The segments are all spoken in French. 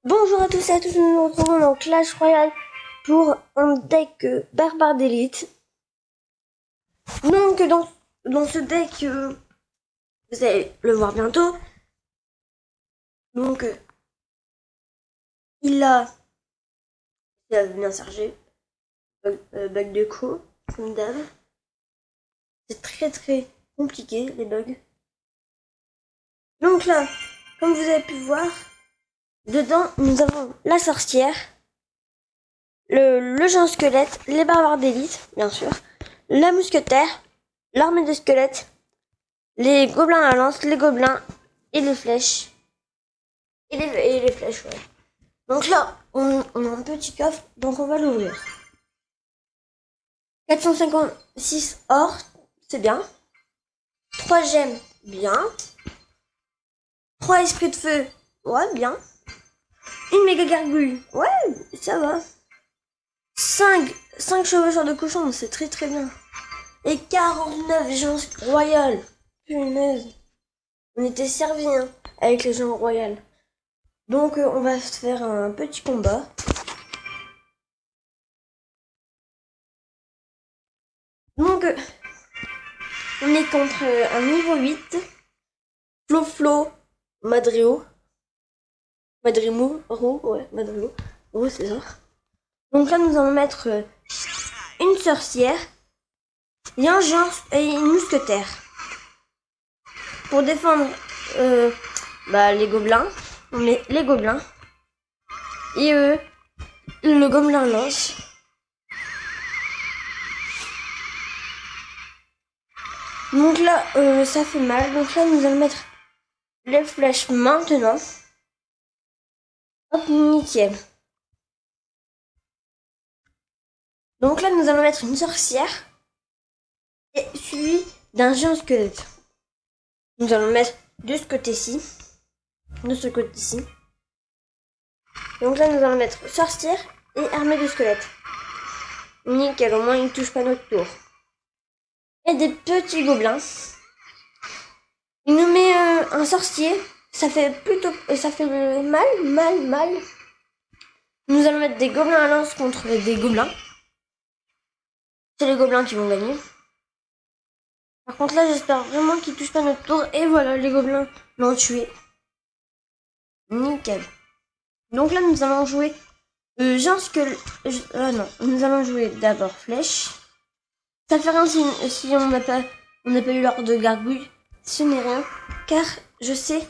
Bonjour à tous et à toutes, nous nous retrouvons dans Clash Royale pour un deck barbare d'élite. Donc dans ce deck, vous allez le voir bientôt. Donc il a bien chargé, bug de co, comme d'hab. C'est très compliqué les bugs. Donc là, comme vous avez pu voir, dedans nous avons la sorcière, le géant squelette, les barbares d'élite, bien sûr, la mousquetaire, l'armée de squelettes, les gobelins à lance, les gobelins et les flèches. Et les flèches, ouais. Donc là, on a un petit coffre, donc on va l'ouvrir. 456 or, c'est bien. 3 gemmes, bien. 3 esprits de feu, ouais, bien. Une méga gargouille, ouais, ça va. 5 chevaucheurs de cochon, c'est très bien. Et 49 gens royales. Punaise. On était servis hein, avec les gens royales. Donc on va faire un petit combat. Donc on est contre un niveau 8. Flo Madrio. Madrimo, ouais, Madrio. Ouais, c'est ça. Donc là nous allons mettre une sorcière et un géant et une mousquetaire. Pour défendre les gobelins, on met les gobelins et le gobelin lance. Donc là, ça fait mal. Donc là, nous allons mettre les flèches maintenant. Hop, nickel. Donc là, nous allons mettre une sorcière et suivi d'un géant squelette. Nous allons mettre de ce côté-ci, de ce côté-ci. Donc là, nous allons mettre sorcière et armée de squelettes. Nickel, au moins ils ne touchent pas notre tour. Et des petits gobelins. Il nous met un sorcier. Ça fait mal. Nous allons mettre des gobelins à lance contre des gobelins. C'est les gobelins qui vont gagner. Par contre là, j'espère vraiment qu'ils touchent pas notre tour. Et voilà, les gobelins l'ont tué. Nickel. Donc là, nous allons jouer géant squelette. Non, nous allons jouer d'abord flèche. Ça fait rien si on n'a pas eu l'ordre de gargouille. Ce n'est rien, car je sais,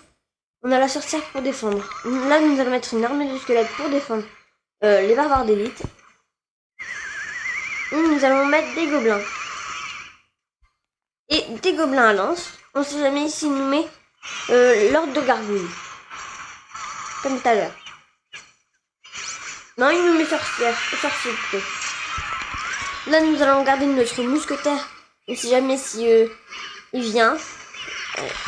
on a la sorcière pour défendre. Là, nous allons mettre une armée de squelettes pour défendre les barbares d'élite. Et nous allons mettre des gobelins. Et des gobelins à lance. On sait jamais s'il nous met l'ordre de gargouille. Comme tout à l'heure. Non, il nous met sorcière plutôt. Là, nous allons garder notre mousquetaire. On sait jamais si il vient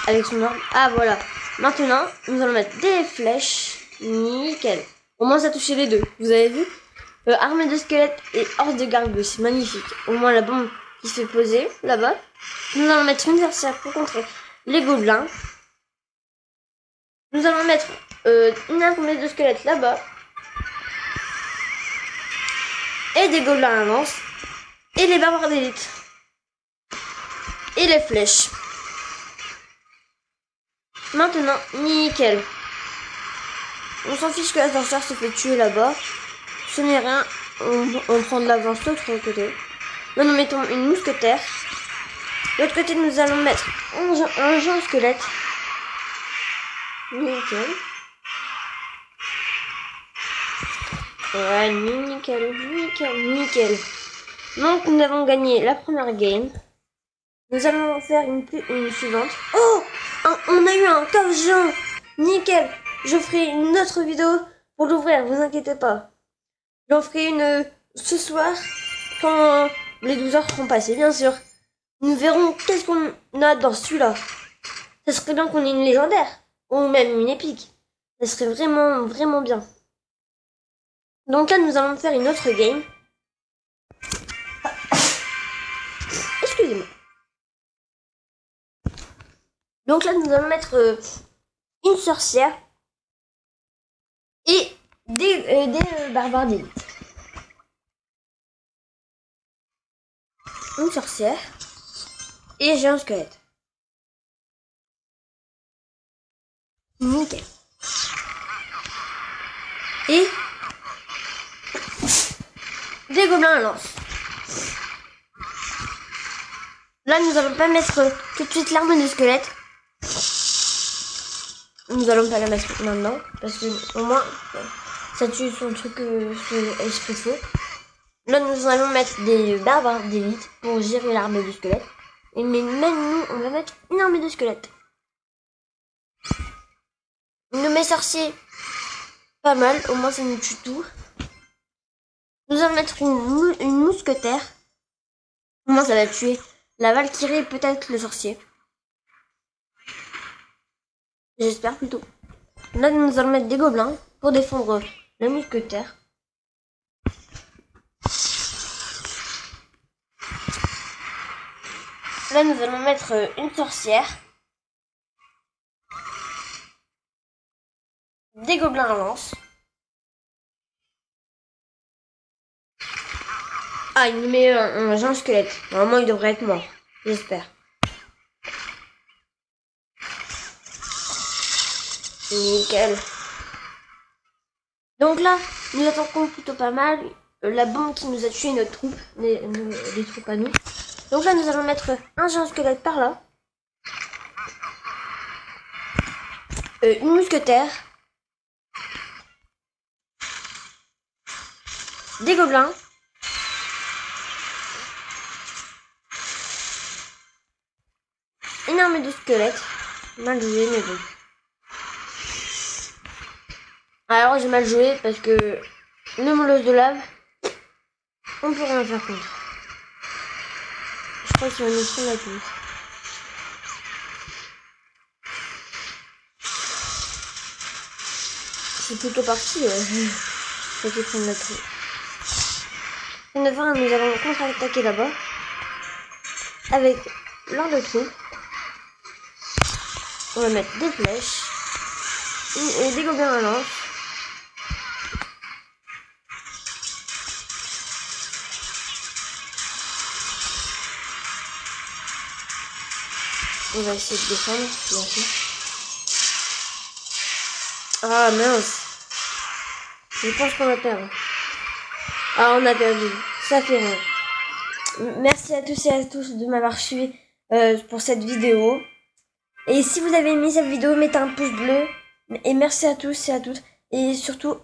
avec son ordre. Ah, voilà. Maintenant, nous allons mettre des flèches. Nickel. Au moins, ça a touché les deux. Vous avez vu armée de squelettes et horde de gargouilles. C'est magnifique. Au moins, la bombe qui se fait poser là-bas. Nous allons mettre une sorcière pour contrer les gobelins. Nous allons mettre une armée de squelettes là-bas. Et des gobelins à lance. Et les barbares d'élite. Et les flèches. Maintenant, nickel. On s'en fiche que la sorcière se fait tuer là-bas. Ce n'est rien. On prend de l'avance de l'autre côté. Là, nous mettons une mousquetaire. De l'autre côté, nous allons mettre un géant squelette. Nickel. Ouais, nickel. Donc, nous avons gagné la première game. Nous allons faire une suivante. Oh, on a eu un coffre géant. Nickel. Je ferai une autre vidéo pour l'ouvrir, vous inquiétez pas. J'en ferai une ce soir quand les 12 heures seront passées, bien sûr. Nous verrons qu'est-ce qu'on a dans celui-là. Ça serait bien qu'on ait une légendaire ou même une épique. Ça serait vraiment bien. Donc là, nous allons faire une autre game. Excusez-moi. Donc là, nous allons mettre une sorcière et des barbares d'élite. Une sorcière. Et j'ai un squelette. Nickel. Et des gobelins à lance. Là, nous allons pas mettre tout de suite l'arme de squelette. Nous allons pas la mettre maintenant. Parce que au moins, ça tue son truc, son espresso. Là, nous allons mettre des barbares d'élite pour gérer l'armée de squelette. Mais même nous, on va mettre une armée de squelette. Nous met sorciers, pas mal, au moins ça nous tue tout. Nous allons mettre une mousquetaire. Au moins ça va tuer la Valkyrie et peut-être le sorcier. J'espère plutôt. Là, nous allons mettre des gobelins pour défendre la mousquetaire. Là, nous allons mettre une sorcière. Des gobelins à lance. Ah, il nous met un géant squelette. Normalement, il devrait être mort. J'espère. Nickel. Donc là, nous attaquons plutôt pas mal. La bombe qui nous a tué notre troupe. Les troupes à nous. Donc là, nous allons mettre un géant squelette par là. Une mousquetaire. Des gobelins. Une armée de squelettes. Mal joué, mais bon. Alors j'ai mal joué parce que le molosse de lave, on peut rien faire contre. Je crois qu'il va nous prendre la tour. C'est plutôt parti. Faut qu'il prenne la tour. Nous allons contre-attaquer là-bas avec l'or de trou. On va mettre des flèches et des gobelins à lance. On va essayer de défendre, bien sûr. Ah mince. Je pense qu'on va perdre. Ah, on a perdu. Ça fait rien. Merci à tous et à tous de m'avoir suivi pour cette vidéo. Et si vous avez aimé cette vidéo, mettez un pouce bleu. Et merci à tous et à toutes. Et surtout,